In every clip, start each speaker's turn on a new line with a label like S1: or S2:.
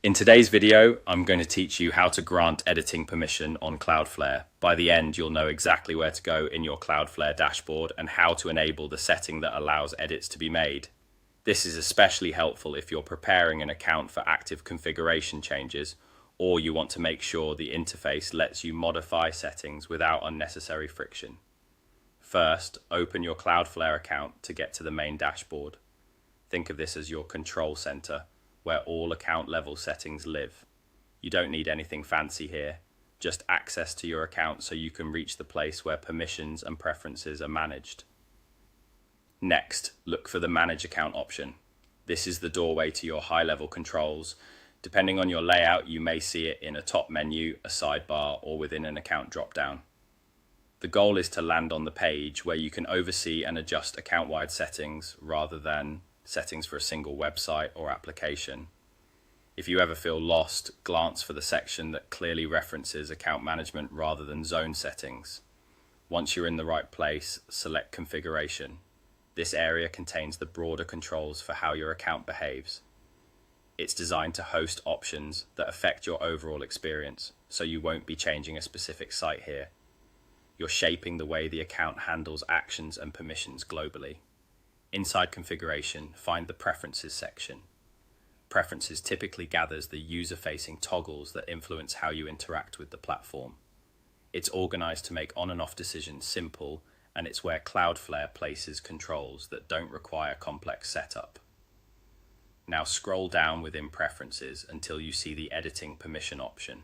S1: In today's video, I'm going to teach you how to grant editing permission on Cloudflare. By the end, you'll know exactly where to go in your Cloudflare dashboard and how to enable the setting that allows edits to be made. This is especially helpful if you're preparing an account for active configuration changes, or you want to make sure the interface lets you modify settings without unnecessary friction. First, open your Cloudflare account to get to the main dashboard. Think of this as your control center, where all account level settings live. You don't need anything fancy here, just access to your account so you can reach the place where permissions and preferences are managed. Next, look for the Manage Account option. This is the doorway to your high-level controls. Depending on your layout, you may see it in a top menu, a sidebar, or within an account drop-down. The goal is to land on the page where you can oversee and adjust account-wide settings rather than settings for a single website or application. If you ever feel lost, glance for the section that clearly references account management rather than zone settings. Once you're in the right place, select Configuration. This area contains the broader controls for how your account behaves. It's designed to host options that affect your overall experience, so you won't be changing a specific site here. You're shaping the way the account handles actions and permissions globally. Inside Configuration, find the Preferences section. Preferences typically gathers the user-facing toggles that influence how you interact with the platform. It's organized to make on and off decisions simple, and it's where Cloudflare places controls that don't require complex setup. Now scroll down within Preferences until you see the Editing Permission option.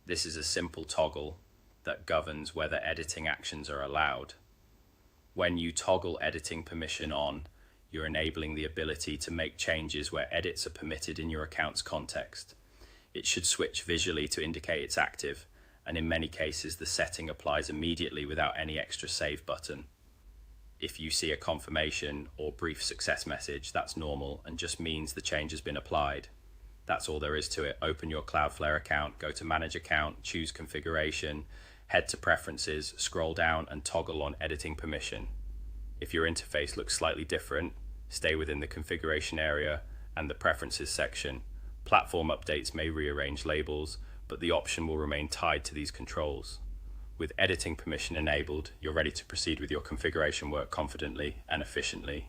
S1: This is a simple toggle that governs whether editing actions are allowed. When you toggle editing permission on, you're enabling the ability to make changes where edits are permitted in your account's context. It should switch visually to indicate it's active, and in many cases the setting applies immediately without any extra save button. If you see a confirmation or brief success message, that's normal and just means the change has been applied. That's all there is to it. Open your Cloudflare account, go to Manage Account, choose Configuration, head to Preferences, scroll down and toggle on Editing Permission. If your interface looks slightly different, stay within the Configuration area and the Preferences section. Platform updates may rearrange labels, but the option will remain tied to these controls. With editing permission enabled, you're ready to proceed with your configuration work confidently and efficiently.